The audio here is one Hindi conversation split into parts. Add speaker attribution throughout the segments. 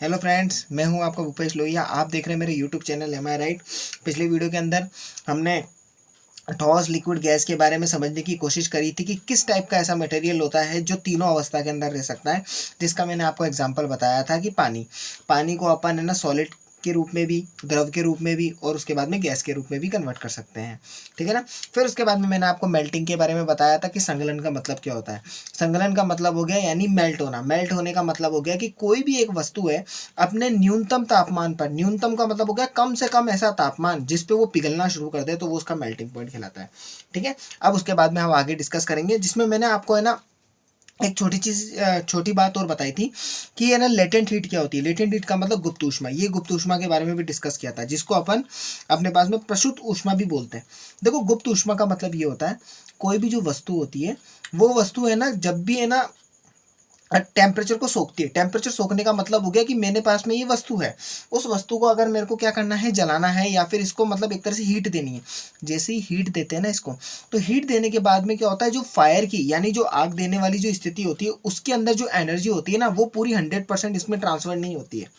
Speaker 1: हेलो फ्रेंड्स, मैं हूं आपका भूपेश लोहिया। आप देख रहे हैं मेरे यूट्यूब चैनल एम आई राइट। पिछले वीडियो के अंदर हमने ठोस लिक्विड गैस के बारे में समझने की कोशिश करी थी कि किस टाइप का ऐसा मटेरियल होता है जो तीनों अवस्था के अंदर रह सकता है, जिसका मैंने आपको एग्जांपल बताया था कि पानी को अपन है ना सॉलिड के रूप में भी, द्रव के रूप में भी और उसके बाद में गैस के रूप में भी कन्वर्ट कर सकते हैं। ठीक है ना। फिर उसके बाद में मैंने आपको मेल्टिंग के बारे में बताया था कि संगलन का मतलब क्या होता है। संगलन का मतलब हो गया यानी मेल्ट होना। मेल्ट होने का मतलब हो गया कि कोई भी एक वस्तु है अपने न्यूनतम तापमान पर, न्यूनतम का मतलब हो गया कम से कम ऐसा तापमान जिस पे वो पिघलना शुरू कर दे, तो वो उसका मेल्टिंग पॉइंट कहलाता है। ठीक है। अब उसके बाद में हम आगे डिस्कस करेंगे, जिसमें मैंने आपको है ना एक छोटी बात और बताई थी कि है ना लेटेंट हीट क्या होती है। लेटेंट हीट का मतलब गुप्त ऊष्मा। ये गुप्त ऊष्मा के बारे में भी डिस्कस किया था, जिसको अपन अपने पास में प्रसुप्त ऊष्मा भी बोलते हैं। देखो, गुप्त ऊष्मा का मतलब ये होता है कोई भी जो वस्तु होती है, वो वस्तु है ना जब भी है ना टेम्परेचर को सोखती है। टेम्परेचर सोखने का मतलब हो गया कि मेरे पास में ये वस्तु है, उस वस्तु को अगर मेरे को क्या करना है, जलाना है या फिर इसको मतलब एक तरह से हीट देनी है। जैसे ही हीट देते हैं ना इसको, तो हीट देने के बाद में क्या होता है, जो फायर की यानी जो आग देने वाली जो स्थिति होती है, उसके अंदर जो एनर्जी होती है ना, वो पूरी 100% इसमें ट्रांसफर नहीं होती है।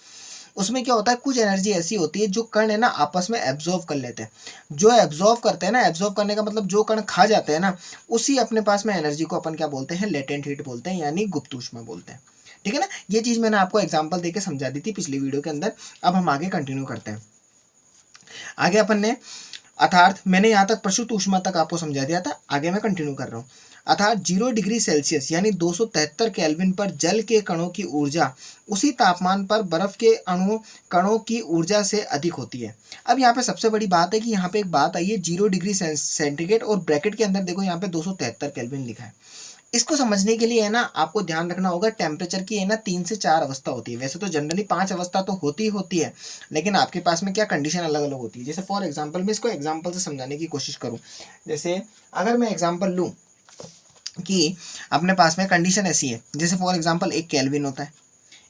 Speaker 1: उसमें क्या होता है, कुछ एनर्जी ऐसी होती है जो कण है ना आपस में एब्जॉर्व कर लेते हैं। जो एब्जॉर्व करते हैं ना, एब्जॉर्व करने का मतलब जो कण खा जाते हैं ना, उसी अपने पास में एनर्जी को अपन क्या बोलते हैं, लेटेंट हीट बोलते हैं, यानी गुप्त ऊष्मा बोलते हैं। ठीक है ना। ये चीज़ मैंने आपको एग्जाम्पल देके समझा दी थी पिछली वीडियो के अंदर। अब हम आगे कंटिन्यू करते हैं। आगे अपन ने अर्थात मैंने यहाँ तक प्रसुप्त ऊष्मा तक आपको समझा दिया था, आगे मैं कंटिन्यू कर रहा हूँ। अर्थात 0 डिग्री सेल्सियस यानी 273 केल्विन पर जल के कणों की ऊर्जा उसी तापमान पर बर्फ के कणों की ऊर्जा से अधिक होती है। अब यहाँ पे सबसे बड़ी बात है कि यहाँ पे एक बात आई है 0 डिग्री सेंटीग्रेड और ब्रैकेट के अंदर देखो यहाँ पे 273 केल्विन लिखा है। इसको समझने के लिए है ना आपको ध्यान रखना होगा, टेम्परेचर की है ना 3 से 4 अवस्था होती है। वैसे तो जनरली 5 अवस्था तो होती ही होती है, लेकिन आपके पास में क्या कंडीशन अलग अलग होती है। जैसे फॉर एग्जांपल मैं इसको एग्जांपल से समझाने की कोशिश करूं। जैसे अगर मैं एग्जांपल लूं कि अपने पास में कंडीशन ऐसी है, जैसे फॉर एग्जांपल एक केल्विन होता है,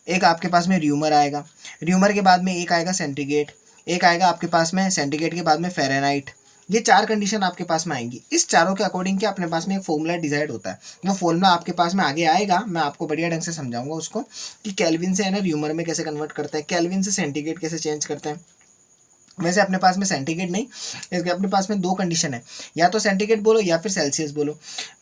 Speaker 1: एक आपके पास में र्यूमर आएगा, र्यूमर के बाद में एक आएगा सेंटीग्रेड, एक आएगा आपके पास में सेंटीग्रेड के बाद में फ़ारेनहाइट। ये 4 कंडीशन आपके पास में आएंगी। इस चारों के अकॉर्डिंग क्या अपने पास में एक फॉर्मूला डिसाइड होता है। वो फॉर्मूला आपके पास में आगे आएगा, मैं आपको बढ़िया ढंग से समझाऊंगा उसको कि केल्विन से है ना र्यूमर में कैसे कन्वर्ट करते हैं, केल्विन से सेंटीग्रेड कैसे चेंज करते हैं। वैसे अपने पास में सेंटीग्रेड नहीं, इसके अपने पास में 2 कंडीशन है, या तो सेंटीग्रेड बोलो या फिर सेल्सियस बोलो।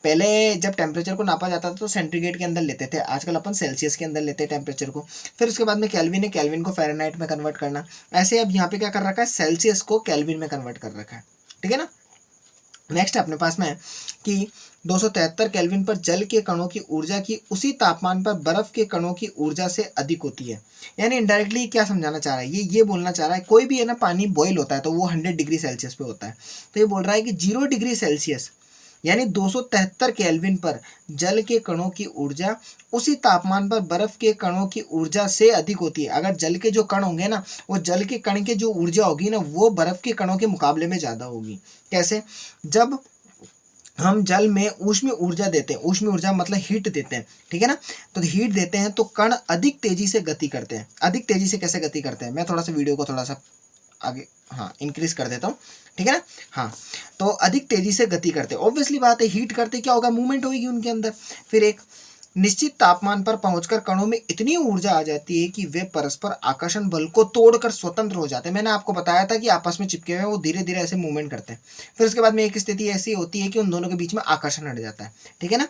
Speaker 1: पहले जब टेम्परेचर को नापा जाता था तो सेंटीग्रेड के अंदर लेते थे, आजकल अपन सेल्सियस के अंदर लेते हैं टेम्परेचर को। फिर उसके बाद में केल्विन है, केल्विन को फ़ारेनहाइट में कन्वर्ट करना। ऐसे अब यहाँ पे क्या कर रखा है, सेल्सियस को केल्विन में कन्वर्ट कर रखा है। ठीक है ना। नेक्स्ट अपने पास में है कि 273 केल्विन पर जल के कणों की ऊर्जा की उसी तापमान पर बर्फ के कणों की ऊर्जा से अधिक होती है। यानी इनडायरेक्टली क्या समझाना चाह रहा है, ये बोलना चाह रहा है कोई भी है ना पानी बॉईल होता है तो वो 100 डिग्री सेल्सियस पे होता है। तो ये बोल रहा है कि 0 डिग्री सेल्सियस यानी 273 केल्विन पर जल के कणों की ऊर्जा उसी तापमान पर बर्फ के कणों की ऊर्जा से अधिक होती है। अगर जल के जो कण होंगे ना, वो जल के कण के जो ऊर्जा होगी ना, वो बर्फ के कणों के मुकाबले में ज़्यादा होगी। कैसे? जब हम जल में ऊष्मीय ऊर्जा देते हैं, ऊष्मीय ऊर्जा मतलब हीट देते हैं, ठीक है ना। तो हीट देते हैं तो कण अधिक तेजी से गति करते हैं। अधिक तेजी से कैसे गति करते हैं, मैं थोड़ा सा वीडियो को थोड़ा सा आगे इंक्रीज कर देता हूँ, ठीक है ना। तो अधिक तेजी से गति करते हैं, ऑब्वियसली बात है, हीट करते क्या होगा, मूवमेंट होगी उनके अंदर। फिर एक निश्चित तापमान पर पहुंचकर कणों में इतनी ऊर्जा आ जाती है कि वे परस्पर आकर्षण बल को तोड़कर स्वतंत्र हो जाते हैं। मैंने आपको बताया था कि आपस में चिपके हुए वो धीरे धीरे ऐसे मूवमेंट करते हैं। फिर उसके बाद में एक स्थिति ऐसी होती है कि उन दोनों के बीच में आकर्षण हट जाता है, ठीक है ना।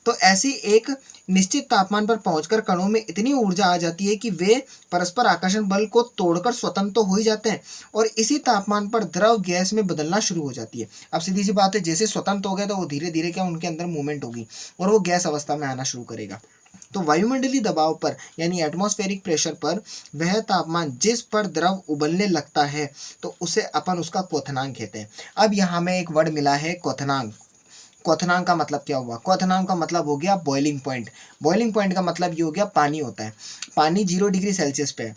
Speaker 1: तो ऐसी एक निश्चित तापमान पर पहुंचकर कणों में इतनी ऊर्जा आ जाती है कि वे परस्पर आकर्षण बल को तोड़कर स्वतंत्र तो हो ही जाते हैं, और इसी तापमान पर द्रव गैस में बदलना शुरू हो जाती है। अब सीधी सी बात है, जैसे स्वतंत्र हो गया तो वो धीरे धीरे क्या उनके अंदर मूवमेंट होगी और वो गैस अवस्था में आना शुरू करेगा। तो वायुमंडलीय दबाव पर यानी एटमॉस्फेरिक प्रेशर पर वह तापमान जिस पर द्रव उबलने लगता है, तो उसे अपन उसका क्वथनांक कहते हैं। अब यहाँ में एक वर्ड मिला है क्वथनांक। क्वथनांक का मतलब क्या हुआ, क्वथनांक का मतलब हो गया बॉइलिंग पॉइंट। बॉइलिंग पॉइंट का मतलब ये हो गया पानी होता है, पानी 0 डिग्री सेल्सियस पे है,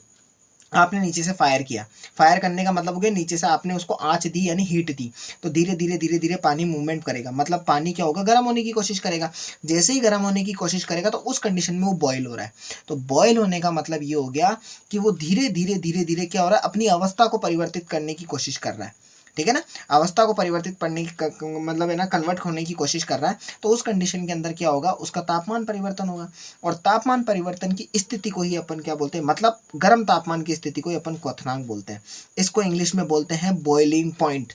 Speaker 1: आपने नीचे से फायर किया, फायर करने का मतलब हो गया नीचे से आपने उसको आंच दी यानी हीट दी, तो धीरे धीरे पानी मूवमेंट करेगा, मतलब पानी क्या होगा, गर्म होने की कोशिश करेगा। जैसे ही गर्म होने की कोशिश करेगा तो उस कंडीशन में वो बॉयल हो रहा है। तो बॉयल होने का मतलब ये हो गया कि वो धीरे धीरे क्या हो रहा है, अपनी अवस्था को परिवर्तित करने की कोशिश कर रहा है। ठीक है ना, अवस्था को परिवर्तित करने की मतलब है ना कन्वर्ट होने की कोशिश कर रहा है, तो उस कंडीशन के अंदर क्या होगा, उसका तापमान परिवर्तन होगा। और तापमान परिवर्तन की स्थिति को ही अपन क्या बोलते हैं, मतलब गर्म तापमान की स्थिति को ही अपन क्वथनांक बोलते हैं। इसको इंग्लिश में बोलते हैं बॉइलिंग पॉइंट।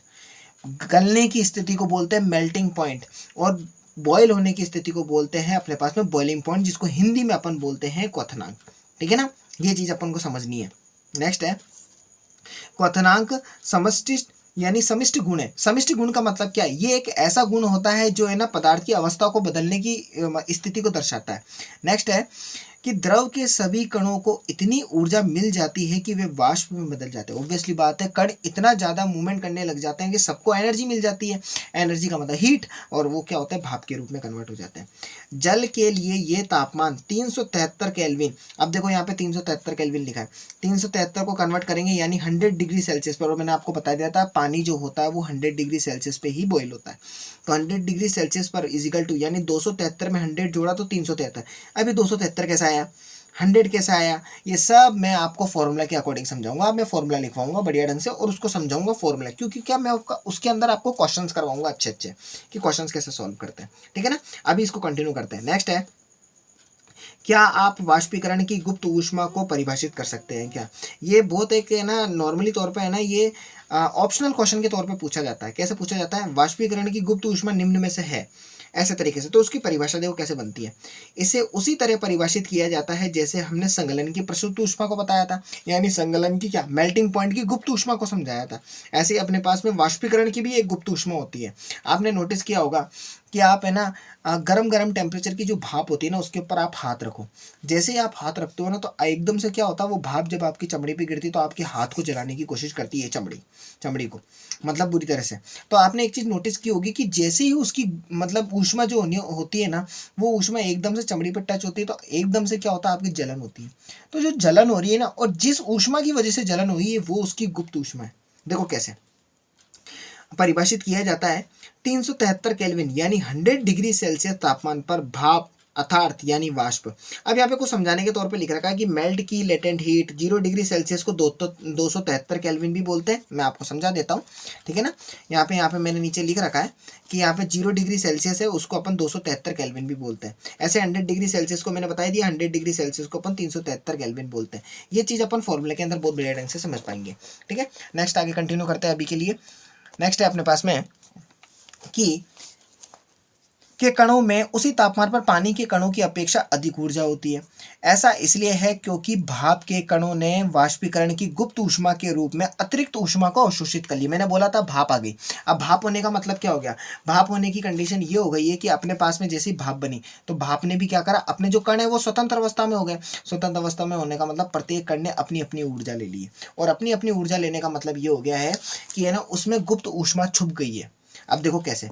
Speaker 1: गलने की स्थिति को बोलते हैं मेल्टिंग पॉइंट, और बॉयल होने की स्थिति को बोलते हैं अपने पास में बॉइलिंग पॉइंट, जिसको हिंदी में अपन बोलते हैं क्वथनांक। ठीक है ना, ये चीज अपन को समझनी है। नेक्स्ट है क्वथनांक समष्टि यानी समिष्ट गुण है। समिष्ट गुण का मतलब क्या है, ये एक ऐसा गुण होता है जो है ना पदार्थ की अवस्था को बदलने की स्थिति को दर्शाता है। नेक्स्ट है कि द्रव के सभी कणों को इतनी ऊर्जा मिल जाती है कि वे वाष्प में बदल जाते हैं। ऑब्वियसली बात है, कण इतना ज़्यादा मूवमेंट करने लग जाते हैं कि सबको एनर्जी मिल जाती है। एनर्जी का मतलब हीट, और वो क्या होता है, भाप के रूप में कन्वर्ट हो जाते हैं। जल के लिए ये तापमान 373 केल्विन, अब देखो यहाँ पे 373 केल्विन लिखा है, 373 को कन्वर्ट करेंगे यानी 100 डिग्री सेल्सियस पर, और मैंने आपको बता दिया था पानी जो होता है वो 100 डिग्री सेल्सियस पे ही बॉयल होता है। तो 100 डिग्री सेल्सियस पर इजिकल टू, यानी 273 में 100 जोड़ा तो 373। अभी 273 कैसा आया, 100 कैसा आया, ये सब मैं आपको फॉर्मूला के अकॉर्डिंग समझाऊंगा। अब मैं फॉर्मूला लिखवाऊंगा बढ़िया ढंग से और उसको समझाऊंगा फॉर्मूला, क्योंकि क्या मैं उसके अंदर आपको क्वेश्चंस करवाऊंगा अच्छे अच्छे कि क्वेश्चंस कैसे सॉल्व करते हैं। ठीक है ना, अभी इसको कंटिन्यू करते हैं। नेक्स्ट है, क्या आप वाष्पीकरण की गुप्त ऊष्मा को परिभाषित कर सकते हैं क्या। ये बहुत एक है ना नॉर्मली तौर पे है ना, ये ऑप्शनल क्वेश्चन के तौर पे पूछा जाता है। कैसे पूछा जाता है, वाष्पीकरण की गुप्त ऊष्मा निम्न में से है, ऐसे तरीके से। तो उसकी परिभाषा देखो कैसे बनती है। इसे उसी तरह परिभाषित किया जाता है जैसे हमने संगलन की प्रसुप्त ऊष्मा को बताया था, यानी संगलन की क्या, मेल्टिंग पॉइंट की गुप्त ऊष्मा को समझाया था। ऐसे ही अपने पास में वाष्पीकरण की भी एक गुप्त ऊष्मा होती है। आपने नोटिस किया होगा कि आप है ना गरम गरम टेम्परेचर की जो भाप होती है ना, उसके ऊपर आप हाथ रखो, जैसे ही आप हाथ रखते हो ना तो एकदम से क्या होता है, वो भाप जब आपकी चमड़ी पे गिरती है तो आपके हाथ को जलाने की कोशिश करती है चमड़ी को, मतलब बुरी तरह से। तो आपने एक चीज़ नोटिस की होगी कि जैसे ही उसकी मतलब ऊष्मा जो होती है ना, वो ऊष्मा एकदम से चमड़ी पर टच होती है तो एकदम से क्या होता है, आपकी जलन होती है। तो जो जलन हो रही है ना, और जिस ऊष्मा की वजह से जलन हुई है वो उसकी गुप्त ऊष्मा है। देखो कैसे परिभाषित किया जाता है, 373 केल्विन यानी 100 डिग्री सेल्सियस तापमान पर भाप अर्थात यानी वाष्प। अब यहाँ पे कुछ समझाने के तौर पे लिख रखा है कि मेल्ट की लेटेंट हीट 0 डिग्री सेल्सियस को 273 केल्विन भी बोलते हैं। मैं आपको समझा देता हूँ, ठीक है ना। यहाँ पे मैंने नीचे लिख रखा है कि यहाँ पे 0 डिग्री सेल्सियस है, उसको अपन 273 केल्विन भी बोलते हैं। ऐसे 100 डिग्री सेल्सियस को मैंने बताया दिया, 100 डिग्री सेल्सियस को अपन 373 केल्विन बोलते हैं। ये चीज़ अपन फॉर्मूले के अंदर बहुत बढ़िया ढंग से समझ पाएंगे। ठीक है, नेक्स्ट आगे कंटिन्यू करते हैं अभी के लिए। नेक्स्ट है अपने पास में कि के कणों में उसी तापमान पर पानी के कणों की अपेक्षा अधिक ऊर्जा होती है। ऐसा इसलिए है क्योंकि भाप के कणों ने वाष्पीकरण की गुप्त ऊष्मा के रूप में अतिरिक्त ऊष्मा को अवशोषित कर ली। मैंने बोला था भाप आ गई। अब भाप होने का मतलब क्या हो गया, भाप होने की कंडीशन ये हो गई है कि अपने पास में जैसी भाप बनी तो भाप ने भी क्या करा, अपने जो कण है वो स्वतंत्र अवस्था में हो गए। स्वतंत्र अवस्था में होने का मतलब प्रत्येक कण ने अपनी अपनी ऊर्जा ले ली है, और अपनी अपनी ऊर्जा लेने का मतलब ये हो गया है कि है ना उसमें गुप्त ऊष्मा छुप गई है। अब देखो कैसे,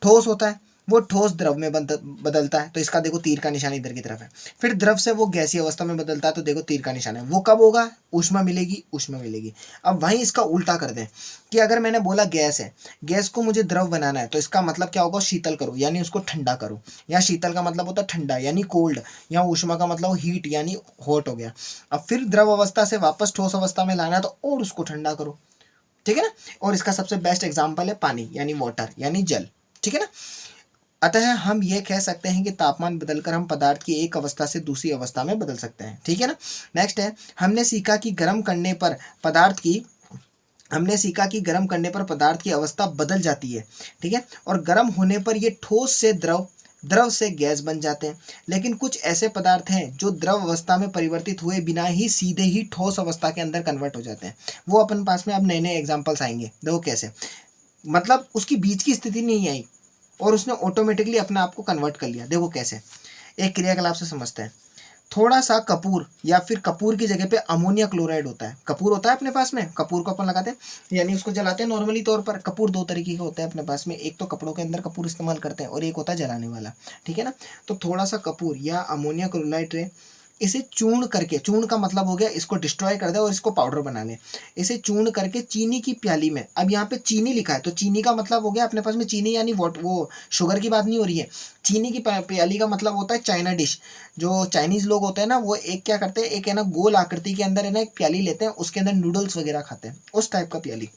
Speaker 1: ठोस होता है वो ठोस द्रव में बदलता है, तो इसका देखो तीर का निशान इधर की तरफ है। फिर द्रव से वो गैसीय अवस्था में बदलता है, तो देखो तीर का निशान है। वो कब होगा, ऊष्मा मिलेगी, ऊष्मा मिलेगी। अब वहीं इसका उल्टा कर दें कि अगर मैंने बोला गैस है, गैस को मुझे द्रव बनाना है, तो इसका मतलब क्या होगा, शीतल करो यानी उसको ठंडा करो। या शीतल का मतलब होता है ठंडा यानी कोल्ड, या ऊष्मा का मतलब हीट यानी हॉट हो गया। अब फिर द्रव अवस्था से वापस ठोस अवस्था में लाना है तो और उसको ठंडा करो, ठीक है ना। और इसका सबसे बेस्ट एग्जाम्पल है पानी यानी वाटर यानी जल, ठीक है ना। अतः हम ये कह सकते हैं कि तापमान बदलकर हम पदार्थ की एक अवस्था से दूसरी अवस्था में बदल सकते हैं, ठीक है ना। नेक्स्ट है, हमने सीखा कि गर्म करने पर पदार्थ की अवस्था बदल जाती है, ठीक है। और गर्म होने पर ये ठोस से द्रव से गैस बन जाते हैं। लेकिन कुछ ऐसे पदार्थ हैं जो द्रव अवस्था में परिवर्तित हुए बिना ही सीधे ही ठोस अवस्था के अंदर कन्वर्ट हो जाते हैं। वो अपन पास में अब नए नए एग्जाम्पल्स आएंगे। देखो कैसे, मतलब उसकी बीच की स्थिति नहीं आई और उसने ऑटोमेटिकली अपने आप को कन्वर्ट कर लिया। देखो कैसे, एक क्रियाकलाप से समझते हैं। थोड़ा सा कपूर या फिर कपूर की जगह पे अमोनिया क्लोराइड होता है। कपूर होता है अपने पास में, कपूर को अपन लगाते हैं यानी उसको जलाते हैं नॉर्मली तौर पर। कपूर दो तरीके के होते हैं अपने पास में, एक तो कपड़ों के अंदर कपूर इस्तेमाल करते हैं और एक होता है जलाने वाला, ठीक है ना। तो थोड़ा सा कपूर या अमोनिया क्लोराइड इसे चूर्ण करके, चूर्ण का मतलब हो गया इसको डिस्ट्रॉय कर दे और इसको पाउडर बना ले। इसे चूर्ण करके चीनी की प्याली में, अब यहाँ पे चीनी लिखा है तो चीनी का मतलब हो गया अपने पास में चीनी यानी वो शुगर की बात नहीं हो रही है। चीनी की प्याली का मतलब होता है चाइना डिश। जो चाइनीज लोग होते हैं ना, वो एक क्या करते हैं, एक है ना गोल आकृति के अंदर है ना एक प्याली लेते हैं, उसके अंदर नूडल्स वगैरह खाते हैं, उस टाइप का प्याली,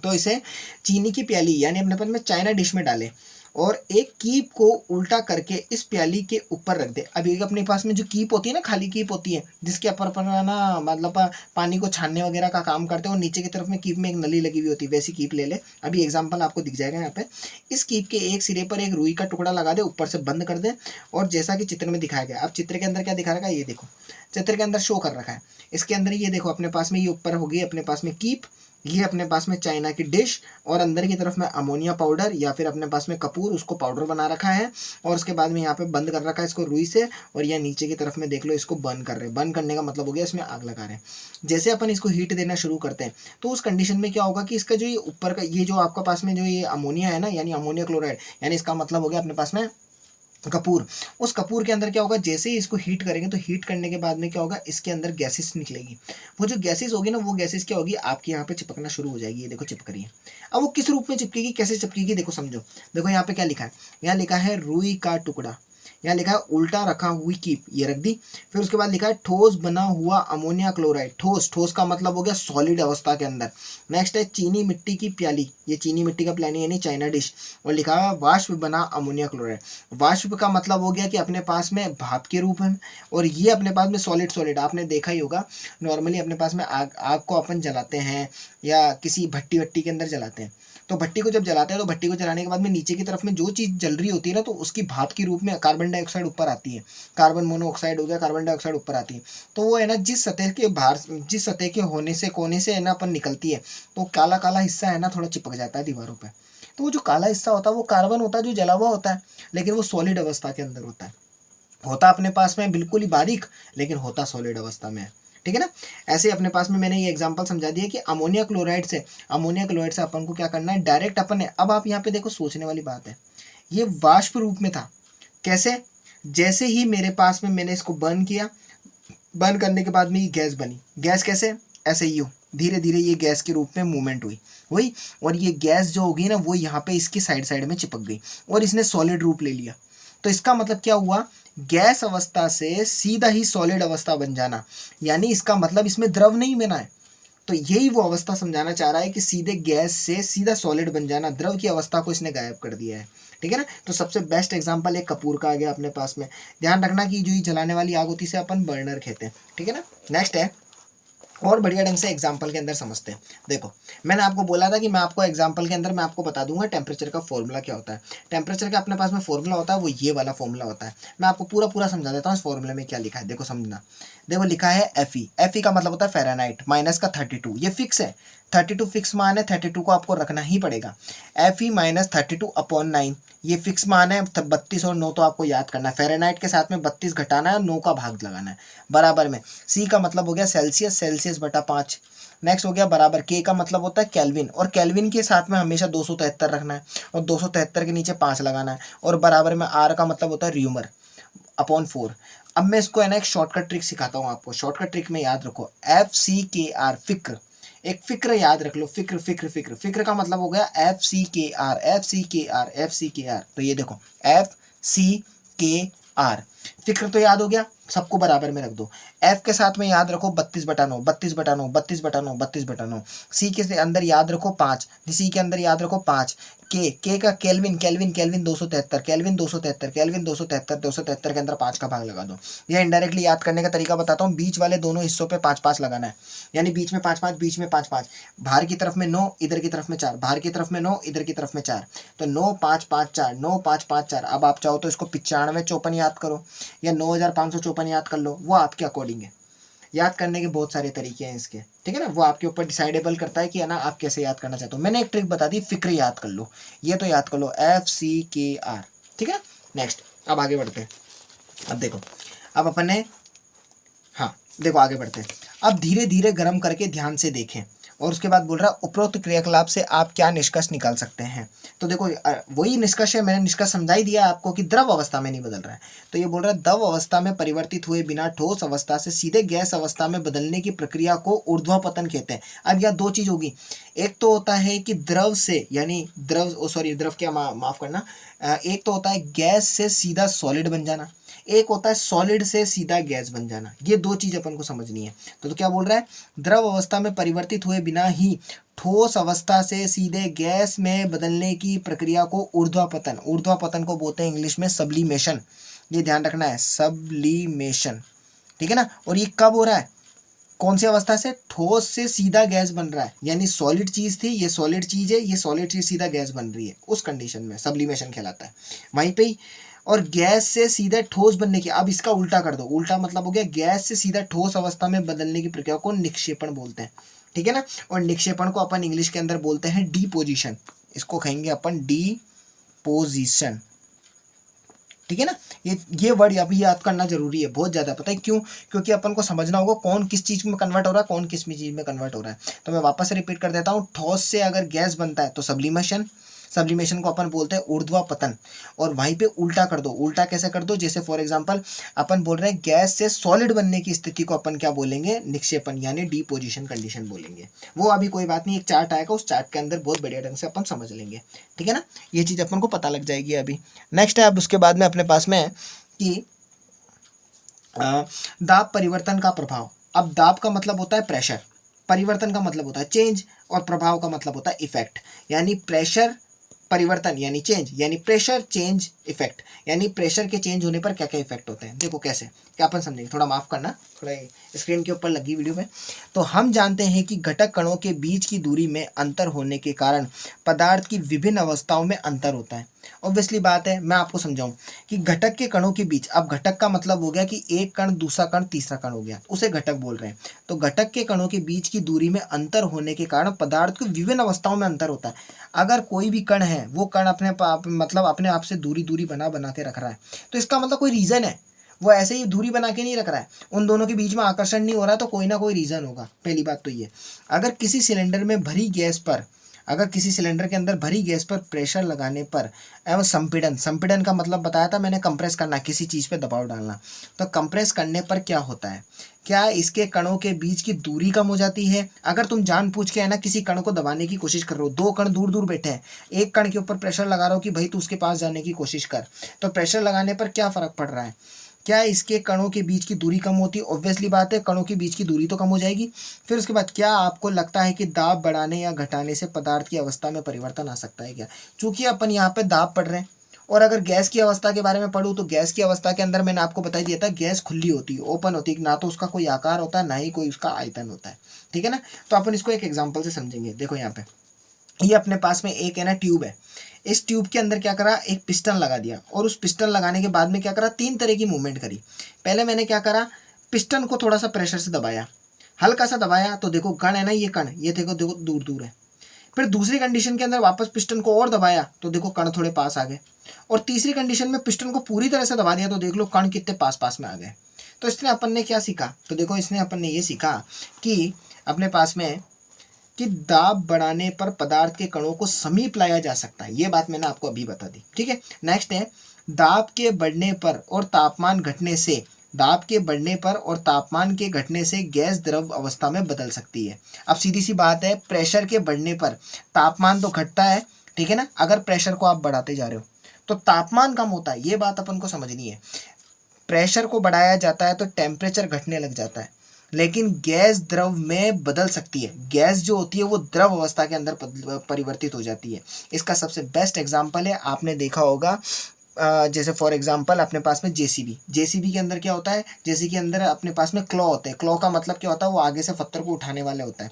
Speaker 1: तो इसे चीनी की प्याली यानी अपने पास में चाइना डिश में डालें और एक कीप को उल्टा करके इस प्याली के ऊपर रख दे। अब एक अपने पास में जो कीप होती है ना, खाली कीप होती है जिसके ऊपर पर ना मतलब पानी को छानने वगैरह का काम करते हैं और नीचे की तरफ में कीप में एक नली लगी हुई होती है, वैसी कीप ले ले। अभी एग्जांपल आपको दिख जाएगा यहाँ पे। इस कीप के एक सिरे पर एक रुई का टुकड़ा लगा दे, ऊपर से बंद कर दे और जैसा कि चित्र में दिखाया गया। अब चित्र के अंदर क्या दिखा रखा है ये देखो, चित्र के अंदर शो कर रखा है। इसके अंदर ये देखो अपने पास में ये ऊपर होगी अपने पास में कीप, ये अपने पास में चाइना की डिश और अंदर की तरफ में अमोनिया पाउडर या फिर अपने पास में कपूर, उसको पाउडर बना रखा है और उसके बाद में यहाँ पे बंद कर रखा है इसको रुई से। और यह नीचे की तरफ में देख लो इसको बर्न कर रहे हैं। बर्न करने का मतलब हो गया इसमें आग लगा रहे हैं। जैसे अपन इसको हीट देना शुरू करते हैं तो उस कंडीशन में क्या होगा कि इसका जो ये ऊपर का ये जो आपका पास में जो ये अमोनिया है ना, यानी अमोनिया क्लोराइड, यानी इसका मतलब हो गया अपने पास में कपूर। उस कपूर के अंदर क्या होगा, जैसे ही इसको हीट करेंगे तो हीट करने के बाद में क्या होगा, इसके अंदर गैसेस निकलेगी। वो जो गैसेस होगी ना, वो गैसेस क्या होगी, आपके यहाँ पे चिपकना शुरू हो जाएगी। ये देखो चिपक रही है। अब वो किस रूप में चिपकेगी, कैसे चिपकेगी, देखो समझो। देखो यहाँ पे क्या लिखा है, यहाँ लिखा है रुई का टुकड़ा, यहाँ लिखा है उल्टा रखा हुई कीप, ये रख दी। फिर उसके बाद लिखा है ठोस बना हुआ अमोनिया क्लोराइड। ठोस, ठोस का मतलब हो गया सॉलिड अवस्था के अंदर। नेक्स्ट है चीनी मिट्टी की प्याली, ये चीनी मिट्टी का प्याली यानी चाइना डिश। और लिखा है वाष्प बना अमोनिया क्लोराइड। वाष्प का मतलब हो गया कि अपने पास में भाप के रूप में, और ये अपने पास में सॉलिड। सॉलिड आपने देखा ही होगा, नॉर्मली अपने पास में आग को अपन जलाते हैं या किसी भट्टी वट्टी के अंदर जलाते हैं। तो भट्टी को जब जलाते हैं तो भट्टी को जलाने के बाद में नीचे की तरफ में जो चीज़ जल रही होती है ना, तो उसकी भाप के रूप में कार्बन डाइऑक्साइड ऊपर आती है। कार्बन मोनोऑक्साइड हो गया, कार्बन डाइऑक्साइड ऊपर आती है। तो वो है ना जिस सतह के बाहर, जिस सतह के होने से कोने से है ना अपन निकलती है, तो काला काला हिस्सा है ना थोड़ा चिपक जाता है दीवारों पर। तो वो जो काला हिस्सा होता है वो कार्बन होता है जो जला हुआ होता है, लेकिन वो सॉलिड अवस्था के अंदर होता है। होता अपने पास में बिल्कुल ही बारीक, लेकिन होता सॉलिड अवस्था में है। ठीक है ना। ऐसे अपने पास में मैंने ये एग्जांपल समझा दिया कि अमोनिया क्लोराइड से अपन को क्या करना है, डायरेक्ट अपन ने। अब आप यहाँ पे देखो, सोचने वाली बात है, ये वाष्प रूप में था। कैसे, जैसे ही मेरे पास में मैंने इसको बर्न किया, बर्न करने के बाद में ये गैस बनी। गैस कैसे, ऐसे ही धीरे धीरे ये गैस के रूप में मूवमेंट हुई, और ये गैस जो होगी ना वो यहाँ पे इसकी साइड साइड में चिपक गई और इसने सॉलिड रूप ले लिया। तो इसका मतलब क्या हुआ, गैस अवस्था से सीधा ही सॉलिड अवस्था बन जाना, यानी इसका मतलब इसमें द्रव नहीं बना है। तो यही वो अवस्था समझाना चाह रहा है कि सीधे गैस से सीधा सॉलिड बन जाना, द्रव की अवस्था को इसने गायब कर दिया है। ठीक है ना। तो सबसे बेस्ट एग्जांपल एक कपूर का आ गया अपने पास में। ध्यान रखना कि जो ये जलाने वाली आग होती है अपन बर्नर कहते हैं। ठीक है ना। नेक्स्ट है, और बढ़िया ढंग से एग्जाम्पल के अंदर समझते हैं। देखो मैंने आपको बोला था कि मैं आपको एग्जाम्पल के अंदर मैं आपको बता दूंगा टेम्परेचर का फॉर्मूला क्या होता है। टेम्परेचर का अपने पास में फॉर्मूला होता है, वो ये वाला फॉर्मूला होता है। मैं आपको पूरा समझा देता हूँ इस फॉर्मूले में क्या लिखा है। देखो समझना, देखो लिखा है Fe। Fe का मतलब होता है फ़ारेनहाइट, माइनस का 32, ये फिक्स है। 32 फिक्स मान है, 32 को आपको रखना ही पड़ेगा। Fe माइनस 32/9, ये फिक्स मान है। 32 और 9 तो आपको याद करना है। फ़ारेनहाइट के साथ में 32 घटाना है, 9 का भाग लगाना है। बराबर में C का मतलब हो गया सेल्सियस, सेल्सियस बटा 5। नेक्स्ट हो गया बराबर, K का मतलब होता है केल्विन, और केल्विन के साथ में हमेशा 273 रखना है और 273 के नीचे 5 लगाना है। और बराबर में R का मतलब होता है र्यूमर अपॉन 4। अब मैं इसको है ना एक शॉर्टकट ट्रिक सिखाता हूँ आपको। शॉर्टकट ट्रिक में याद रखो FCKR, फिक्र। एक फिक्र याद रख लो, फिक्र फिक्र फिक्र। फिक्र का मतलब हो गया FCKR, FCKR, FCKR। तो ये देखो FCKR, फिक्र तो याद हो गया, सबको बराबर में रख दो। F के साथ में याद रखो 32/9, 32/9, 32/9, 32/9। C के अंदर याद रखो 5, C के अंदर याद रखो 5। K का kelvin, kelvin kelvin 273, kelvin 273, kelvin 273, 273 के अंदर 5 का भाग लगा दो। यह इनडायरेक्टली याद करने का तरीका बताता हूँ। बीच वाले दोनों हिस्सों पे 5-5 लगाना है, यानी बीच में 5-5, बीच में 5-5, बाहर की तरफ में 9, इधर की तरफ में 4, बाहर की तरफ में 9, इधर की तरफ में 4। तो 9 5 5 4, 9 5 5 4। अब आप चाहो तो इसको 9554 याद करो या 9554 याद कर लो, वो आपके अकॉर्डिंग है। याद करने के बहुत सारे तरीके हैं इसके, ठीक है ना। वो आपके ऊपर डिसाइडेबल करता है कि है ना आप कैसे याद करना चाहते हो। मैंने एक ट्रिक बता दी, फिक्र याद कर लो, ये तो याद कर लो FCKR। ठीक है। नेक्स्ट, अब आगे बढ़ते हैं। अब देखो, अब अपन ने, हाँ देखो आगे बढ़ते हैं। अब धीरे धीरे गर्म करके ध्यान से देखें, और उसके बाद बोल रहा है उपरोक्त क्रियाकलाप से आप क्या निष्कर्ष निकाल सकते हैं। तो देखो वही निष्कर्ष है, मैंने निष्कर्ष समझा ही दिया आपको कि द्रव अवस्था में नहीं बदल रहा है। तो ये बोल रहा है द्रव अवस्था में परिवर्तित हुए बिना ठोस अवस्था से सीधे गैस अवस्था में बदलने की प्रक्रिया को ऊर्ध्वपतन कहते हैं। अब यह दो चीज होगी, एक तो होता है कि द्रव से, यानी द्रव क्या माफ करना, एक तो होता है गैस से सीधा सॉलिड बन जाना, एक होता है सॉलिड से सीधा गैस बन जाना। ये दो चीज़ अपन को समझनी है। तो क्या बोल रहा है, द्रव अवस्था में परिवर्तित हुए बिना ही ठोस अवस्था से सीधे गैस में बदलने की प्रक्रिया को ऊर्ध्वापतन, ऊर्ध्वापतन को बोलते हैं इंग्लिश में सब्लिमेशन। ये ध्यान रखना है, सब्लिमेशन, ठीक है ना। और ये कब हो रहा है, कौन सी अवस्था से, ठोस से सीधा गैस बन रहा है, यानी सॉलिड चीज थी, ये सॉलिड चीज है, ये सॉलिड चीज सीधा गैस बन रही है, उस कंडीशन में सब्लिमेशन कहलाता है वहीं पे ही। और गैस से सीधे ठोस बनने की, अब इसका उल्टा कर दो, उल्टा मतलब हो गया गैस से सीधा ठोस अवस्था में बदलने की प्रक्रिया को निक्षेपण बोलते हैं, ठीक है ना। और निक्षेपण को अपन इंग्लिश के अंदर बोलते हैं डिपोजिशन, इसको कहेंगे अपन डिपोजिशन, ठीक है ना। ये वर्ड अभी याद करना जरूरी है बहुत ज़्यादा, पता है क्यों, क्योंकि अपन को समझना होगा कौन किस चीज़ में कन्वर्ट हो रहा है, कौन किस चीज़ में कन्वर्ट हो रहा है। तो मैं वापस रिपीट कर देता हूँ, ठोस से अगर गैस बनता है तो सब्लिमेशन, सब्लिमेशन को अपन बोलते हैं ऊर्ध्वापतन। और वहीं पे उल्टा कर दो, उल्टा कैसे कर दो, जैसे फॉर एग्जांपल अपन बोल रहे हैं गैस से सॉलिड बनने की स्थिति को अपन क्या बोलेंगे, निक्षेपण यानी डिपोजिशन कंडीशन बोलेंगे। वो अभी कोई बात नहीं, एक चार्ट आएगा, उस चार्ट के अंदर बहुत बढ़िया ढंग से अपन समझ लेंगे, ठीक है ना। ये चीज़ अपन को पता लग जाएगी अभी। नेक्स्ट है, अब उसके बाद में अपने पास में है कि दाब परिवर्तन का प्रभाव। अब दाब का मतलब होता है प्रेशर, परिवर्तन का मतलब होता है चेंज, और प्रभाव का मतलब होता है इफेक्ट। यानी प्रेशर परिवर्तन यानी चेंज, यानी प्रेशर चेंज इफेक्ट, यानी प्रेशर के चेंज होने पर क्या क्या इफेक्ट होते हैं। देखो कैसे, क्या अपन समझेंगे, थोड़ा माफ करना, थोड़ा स्क्रीन के ऊपर लगी वीडियो में। तो हम जानते हैं कि घटक कणों के बीच की दूरी में अंतर होने के कारण पदार्थ की विभिन्न अवस्थाओं में अंतर होता है। ऑब्वियसली बात है, मैं आपको समझाऊं कि घटक के कणों के बीच, अब घटक का मतलब हो गया कि एक कण दूसरा कण तीसरा कण हो गया, उसे घटक बोल रहे हैं। तो घटक के कणों के बीच की दूरी में अंतर होने के कारण पदार्थ की विभिन्न अवस्थाओं में अंतर होता है। अगर कोई भी कण है, वो कण अपने आप से दूरी दूरी बना के रख रहा है, तो इसका मतलब कोई रीज़न है, वो ऐसे ही दूरी बना के नहीं रख रहा है, उन दोनों के बीच में आकर्षण नहीं हो रहा, तो कोई ना कोई रीज़न होगा। पहली बात तो ये, अगर किसी सिलेंडर में भरी गैस पर, अगर किसी सिलेंडर के अंदर भरी गैस पर प्रेशर लगाने पर एवं संपीड़न, संपीड़न का मतलब बताया था मैंने, कंप्रेस करना, किसी चीज़ पे दबाव डालना, तो कंप्रेस करने पर क्या होता है, क्या इसके कणों के बीच की दूरी कम हो जाती है। अगर तुम जानबूझ के है ना किसी कण को दबाने की कोशिश कर रहे हो, दो कण दूर दूर बैठे हैं, एक कण के ऊपर प्रेशर लगा रहे हो कि भाई तू उसके पास जाने की कोशिश कर, तो प्रेशर लगाने पर क्या फ़र्क पड़ रहा है, क्या इसके कणों के बीच की दूरी कम होती है, ऑब्वियसली बात है, कणों के बीच की दूरी तो कम हो जाएगी। फिर उसके बाद क्या आपको लगता है कि दाब बढ़ाने या घटाने से पदार्थ की अवस्था में परिवर्तन आ सकता है क्या। चूंकि अपन यहाँ पे दाब पढ़ रहे हैं, और अगर गैस की अवस्था के बारे में पढ़ूँ तो गैस की अवस्था के अंदर मैंने आपको बता दिया था, गैस खुली होती है, ओपन होती है, ना तो उसका कोई आकार होता है, ना ही कोई उसका आयतन होता है, ठीक है ना। तो अपन इसको एक एग्जाम्पल से समझेंगे। देखो यहाँ पे ये अपने पास में एक है ना ट्यूब है, इस ट्यूब के अंदर क्या करा, एक पिस्टन लगा दिया, और उस पिस्टन लगाने के बाद में क्या करा, तीन तरह की मूवमेंट करी। पहले मैंने क्या करा, पिस्टन को थोड़ा सा प्रेशर से दबाया, हल्का सा दबाया, तो देखो कण है ना, ये कण, ये देखो देखो दूर दूर है। फिर दूसरी कंडीशन के अंदर वापस पिस्टन को और दबाया, तो देखो कण थोड़े पास आ गए। और तीसरी कंडीशन में पिस्टन को पूरी तरह से दबा दिया, तो देख लो कण कितने पास पास में आ गए। तो इसने अपन ने क्या सीखा, तो देखो इसने अपन ने ये सीखा कि अपने पास में कि दाब बढ़ाने पर पदार्थ के कणों को समीप लाया जा सकता है। ये बात मैंने आपको अभी बता दी, ठीक है। नेक्स्ट है, दाब के बढ़ने पर और तापमान घटने से, दाब के बढ़ने पर और तापमान के घटने से गैस द्रव अवस्था में बदल सकती है। अब सीधी सी बात है, प्रेशर के बढ़ने पर तापमान तो घटता है, ठीक है ना। अगर प्रेशर को आप बढ़ाते जा रहे हो तो तापमान कम होता है, ये बात अपन को समझनी है। प्रेशर को बढ़ाया जाता है तो टेम्परेचर घटने लग जाता है, लेकिन गैस द्रव में बदल सकती है। गैस जो होती है वो द्रव अवस्था के अंदर परिवर्तित हो जाती है। इसका सबसे बेस्ट एग्जांपल है, आपने देखा होगा, जैसे फॉर एग्जांपल अपने पास में जेसीबी, जेसीबी के अंदर क्या होता है, जेसीबी के अंदर अपने पास में क्लॉ होते हैं। क्लॉ का मतलब क्या होता है, वो आगे से पत्थर को उठाने वाले होता है।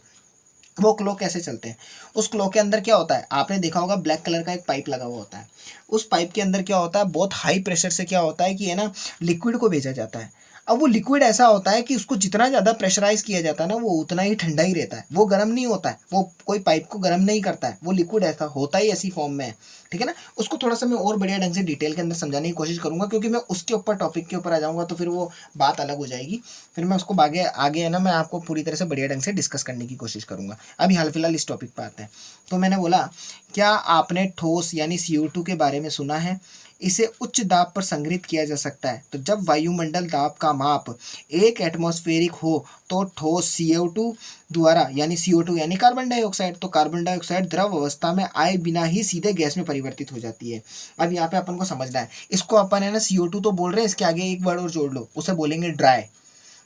Speaker 1: वो क्लॉ कैसे चलते हैं, उस क्लॉ के अंदर क्या होता है, आपने देखा होगा ब्लैक कलर का एक पाइप लगा हुआ होता है। उस पाइप के अंदर क्या होता है, बहुत हाई प्रेशर से क्या होता है कि है ना लिक्विड को भेजा जाता है। अब वो लिक्विड ऐसा होता है कि उसको जितना ज़्यादा प्रेशराइज किया जाता है ना, वो उतना ही ठंडा ही रहता है, वो गर्म नहीं होता है, वो कोई पाइप को गर्म नहीं करता है, वो लिक्विड ऐसा होता ही ऐसी फॉर्म में है, ठीक है ना। उसको थोड़ा सा मैं और बढ़िया ढंग से डिटेल के अंदर समझाने की कोशिश करूंगा, क्योंकि मैं उसके ऊपर टॉपिक के ऊपर आ जाऊंगा तो फिर वो बात अलग हो जाएगी। फिर मैं उसको आगे आगे है ना, मैं आपको पूरी तरह से बढ़िया ढंग से डिस्कस करने की कोशिश करूंगा। अभी हाल फिलहाल इस टॉपिक पर आते हैं। तो मैंने बोला, क्या आपने ठोस यानी CO2 के बारे में सुना है। इसे उच्च दाब पर संग्रहित किया जा सकता है। तो जब वायुमंडल दाब का माप 1 एटमॉस्फेरिक हो तो ठोस CO2 द्वारा, यानी CO2 यानी कार्बन डाइऑक्साइड, तो कार्बन डाइऑक्साइड द्रव अवस्था में आए बिना ही सीधे गैस में परिवर्तित हो जाती है। अब यहाँ पे अपन को समझना है, इसको अपन है ना CO2 तो बोल रहे हैं, इसके आगे एक वर्ड और जोड़ लो, उसे बोलेंगे ड्राई।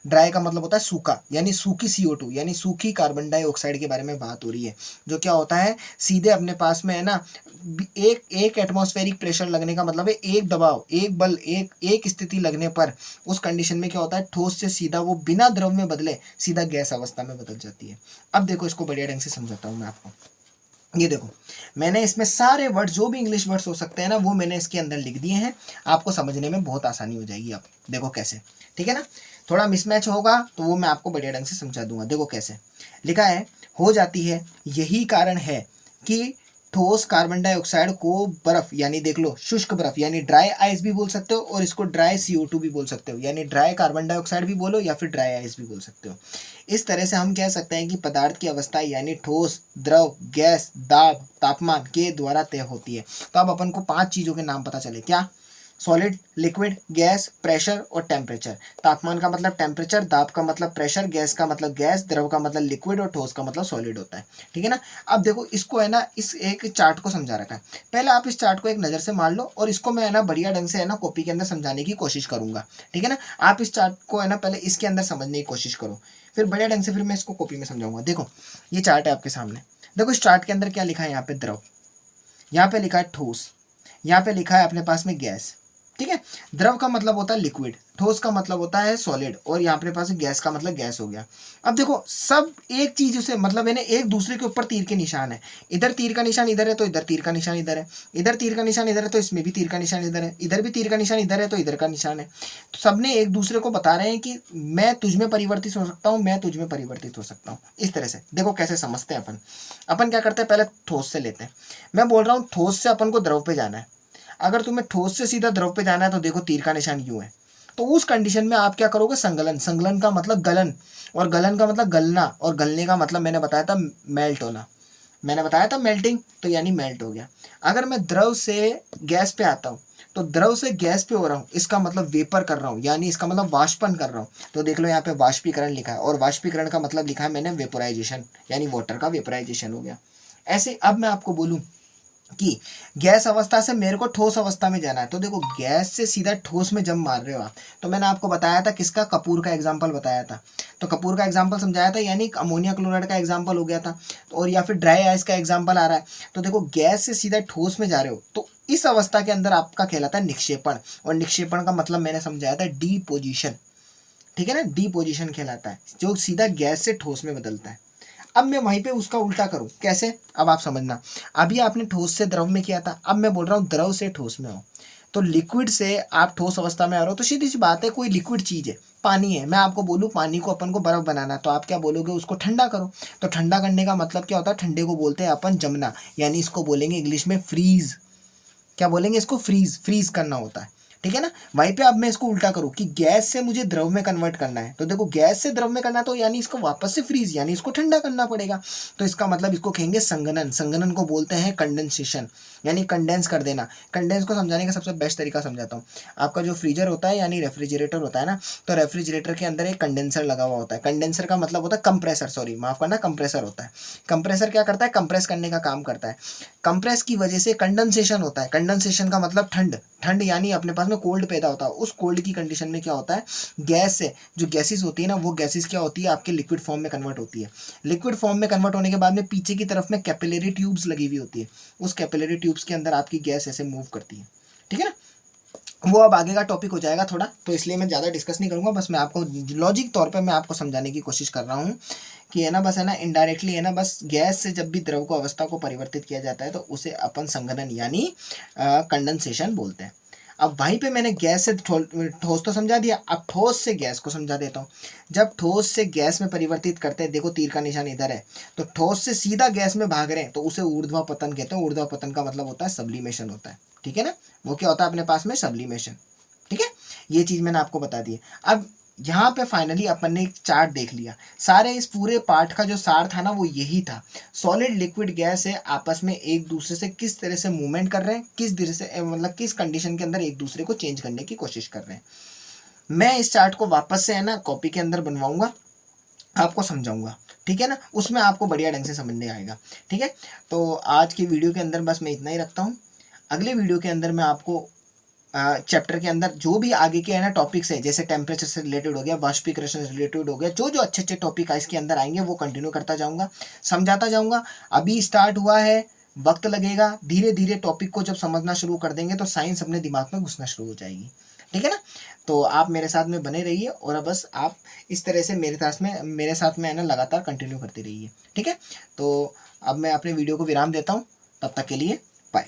Speaker 1: ड्राई का मतलब होता है सूखा, यानी सूखी CO2 यानी सूखी कार्बन डाइऑक्साइड के बारे में बात हो रही है, जो क्या होता है सीधे अपने पास में है ना एक एटमॉस्फेरिक प्रेशर लगने का मतलब है एक दबाव, एक बल, एक स्थिति लगने पर उस कंडीशन में क्या होता है ठोस से सीधा वो बिना द्रव में बदले सीधा गैस अवस्था में बदल जाती है। अब देखो इसको बढ़िया ढंग से समझाता हूँ मैं आपको। ये देखो मैंने इसमें सारे वर्ड जो भी इंग्लिश वर्ड्स हो सकते हैं ना वो मैंने इसके अंदर लिख दिए हैं, आपको समझने में बहुत आसानी हो जाएगी। अब देखो कैसे, ठीक है ना, थोड़ा मिसमैच होगा तो वो मैं आपको बढ़िया ढंग से समझा दूंगा। देखो कैसे लिखा है, हो जाती है, यही कारण है कि ठोस कार्बन डाइऑक्साइड को बर्फ, यानी देख लो शुष्क बर्फ यानी ड्राई आइस भी बोल सकते हो, और इसको ड्राई CO2 भी बोल सकते हो, यानी ड्राई कार्बन डाइऑक्साइड भी बोलो या फिर ड्राई आइस भी बोल सकते हो। इस तरह से हम कह सकते हैं कि पदार्थ की अवस्था यानी ठोस, द्रव, गैस, दाब, तापमान के द्वारा तय होती है। तो अब अपन को 5 चीज़ों के नाम पता चले, क्या? सॉलिड, लिक्विड, गैस, प्रेशर और टेम्परेचर। तापमान का मतलब टेम्परेचर, दाब का मतलब प्रेशर, गैस का मतलब गैस, द्रव का मतलब लिक्विड और ठोस का मतलब सॉलिड होता है, ठीक है ना। अब देखो इसको है ना, इस एक चार्ट को समझा रखा है, पहले आप इस चार्ट को एक नज़र से मार लो और इसको मैं है ना बढ़िया ढंग से है ना कॉपी के अंदर समझाने की कोशिश करूंगा, ठीक है ना। आप इस चार्ट को है ना पहले इसके अंदर समझने की कोशिश करो, फिर बढ़िया ढंग से फिर मैं इसको कॉपी में समझाऊंगा। देखो ये चार्ट है आपके सामने, देखो इस चार्ट के अंदर क्या लिखा है, यहाँ पे द्रव, यहाँ पे लिखा है ठोस, यहाँ पे लिखा है अपने पास में गैस, ठीक है। द्रव का मतलब होता है लिक्विड, ठोस का मतलब होता है सॉलिड, और यहाँ अपने पास गैस का मतलब गैस हो गया। अब देखो सब एक चीज से मतलब मैंने एक दूसरे के ऊपर तीर के निशान है, इधर तीर का निशान इधर है तो इधर तीर का निशान इधर है, इधर तीर का निशान इधर है तो इसमें भी तीर का निशान इधर है, इधर भी तीर का निशान इधर है तो इधर का निशान है। तो सबने एक दूसरे को बता रहे हैं कि मैं तुझ में परिवर्तित हो सकता हूँ, मैं तुझ में परिवर्तित हो सकता हूँ। इस तरह से देखो कैसे समझते हैं अपन क्या करते हैं, पहले ठोस से लेते हैं। मैं बोल रहा हूँ ठोस से अपन को द्रव पे जाना है, अगर तुम्हें ठोस से सीधा द्रव पे जाना है तो देखो तीर का निशान यूं है, तो उस कंडीशन में आप क्या करोगे, संगलन, संगलन का मतलब गलन, और गलन का मतलब गलना, और गलने का मतलब मैंने बताया था मेल्ट होना, मैंने बताया था मेल्टिंग, तो यानी मेल्ट हो गया। अगर मैं द्रव से गैस पे आता हूँ तो द्रव से गैस पे हो रहा हूँ, इसका मतलब वेपर कर रहा हूँ, यानी इसका मतलब वाष्पन कर रहा हूँ। तो देख लो यहाँ पे वाष्पीकरण लिखा है, और वाष्पीकरण का मतलब लिखा है मैंने वेपोराइजेशन, यानी वाटर का वेपोराइजेशन हो गया। ऐसे अब मैं आपको बोलूँ कि गैस अवस्था से मेरे को ठोस अवस्था में जाना है, तो देखो गैस से सीधा ठोस में जब मार रहे हो आप, तो मैंने आपको बताया था किसका, कपूर का एग्जांपल बताया था, तो कपूर का एग्जांपल समझाया था, यानी अमोनिया क्लोराइड का एग्जांपल हो गया था, और या फिर ड्राई आइस का एग्जांपल आ रहा है। तो देखो गैस से सीधा ठोस में जा रहे हो, तो इस अवस्था के अंदर आपका कहलाता है निक्षेपण, और निक्षेपण का मतलब मैंने समझाया था डीपोजिशन, ठीक है ना, डीपोजिशन कहलाता है, जो सीधा गैस से ठोस में बदलता है। अब मैं वहीं पे उसका उल्टा करूं, कैसे, अब आप समझना, अभी आपने ठोस से द्रव में किया था, अब मैं बोल रहा हूँ द्रव से ठोस में हो, तो लिक्विड से आप ठोस अवस्था में आ रहे हो, तो सीधी सी बात है कोई लिक्विड चीज़ है, पानी है, मैं आपको बोलूँ पानी को अपन को बर्फ बनाना है, तो आप क्या बोलोगे, उसको ठंडा करो। तो ठंडा करने का मतलब क्या होता है, ठंडे को बोलते हैं अपन जमना, यानी इसको बोलेंगे इंग्लिश में फ्रीज, क्या बोलेंगे इसको, फ्रीज, फ्रीज करना होता है, ठीक है ना। वहीं पे अब मैं इसको उल्टा करूँ कि गैस से मुझे द्रव में कन्वर्ट करना है, तो देखो गैस से द्रव में करना है तो यानी इसको वापस से फ्रीज यानी इसको ठंडा करना पड़ेगा, तो इसका मतलब इसको कहेंगे संघनन, संघनन को बोलते हैं कंडेंसेशन, यानी कंडेंस कर देना। कंडेंस को समझाने का सबसे बेस्ट तरीका समझाता हूँ, आपका जो फ्रीजर होता है यानी रेफ्रिजरेटर होता है ना, तो रेफ्रिजरेटर के अंदर एक कंडेंसर लगा हुआ होता है, कंडेंसर का मतलब होता है कंप्रेसर, सॉरी माफ करना, कंप्रेसर होता है। कंप्रेसर क्या करता है, कंप्रेस करने का काम करता है, कंप्रेस की वजह से कंडेंसेशन होता है, कंडेंसेशन का मतलब ठंड, ठंड यानी अपने पास में कोल्ड पैदा होता है, उस कोल्ड की कंडीशन में क्या होता है, गैस से जो गैसेस होती है ना, वो गैसेस क्या होती है आपके लिक्विड फॉर्म में कन्वर्ट होती है। लिक्विड फॉर्म में कन्वर्ट होने के बाद में पीछे की तरफ में कैपिलरी ट्यूब्स लगी हुई होती है, उस कैपिलरी ट्यूब्स के अंदर आपकी गैस ऐसे मूव करती है, ठीक है ना। वो अब आगे का टॉपिक हो जाएगा थोड़ा, तो इसलिए मैं ज़्यादा डिस्कस नहीं करूँगा, बस मैं आपको लॉजिक तौर पे मैं आपको समझाने की कोशिश कर रहा हूँ कि है ना, बस है ना इनडायरेक्टली है ना, बस गैस से जब भी द्रव को अवस्था को परिवर्तित किया जाता है तो उसे अपन संघनन यानी कंडेंसेशन बोलते हैं। अब वहीं पे मैंने गैस से ठोस तो समझा दिया, अब ठोस से गैस को समझा देता हूँ। जब ठोस से गैस में परिवर्तित करते हैं, देखो तीर का निशान इधर है, तो ठोस से सीधा गैस में भाग रहे हैं तो उसे ऊर्ध्वापतन कहते हैं। ऊर्ध्वापतन का मतलब होता है सब्लिमेशन होता है, ठीक है ना, वो क्या होता है अपने पास में सब्लिमेशन, ठीक है। ये चीज़ मैंने आपको बता दी है। अब यहाँ पे फाइनली अपन ने एक चार्ट देख लिया। सारे इस पूरे पार्ट का जो सार था ना वो यही था, सॉलिड लिक्विड गैस है आपस में एक दूसरे से किस तरह से मूवमेंट कर रहे हैं, किस तरह से मतलब किस कंडीशन के अंदर एक दूसरे को चेंज करने की कोशिश कर रहे हैं। मैं इस चार्ट को वापस से है ना कॉपी के अंदर बनवाऊंगा, आपको समझाऊंगा, ठीक है ना, उसमें आपको बढ़िया ढंग से समझने आएगा। ठीक है, तो आज की वीडियो के अंदर बस मैं इतना ही रखता हूँ। अगले वीडियो के अंदर मैं आपको चैप्टर के अंदर जो भी आगे के है ना टॉपिक्स है, जैसे टेम्परेचर से रिलेटेड हो गया, वाष्पीकरण से रिलेटेड हो गया, जो जो अच्छे अच्छे टॉपिक इसके अंदर आएंगे वो कंटिन्यू करता जाऊंगा, समझाता जाऊंगा। अभी स्टार्ट हुआ है, वक्त लगेगा, धीरे धीरे टॉपिक को जब समझना शुरू कर देंगे तो साइंस अपने दिमाग में घुसना शुरू हो जाएगी। ठीक है ना, तो आप मेरे साथ में बने रहिए और बस आप इस तरह से मेरे साथ में है ना लगातार कंटिन्यू करते रहिए। ठीक है, तो अब मैं अपने वीडियो को विराम देता हूँ, तब तक के लिए बाय।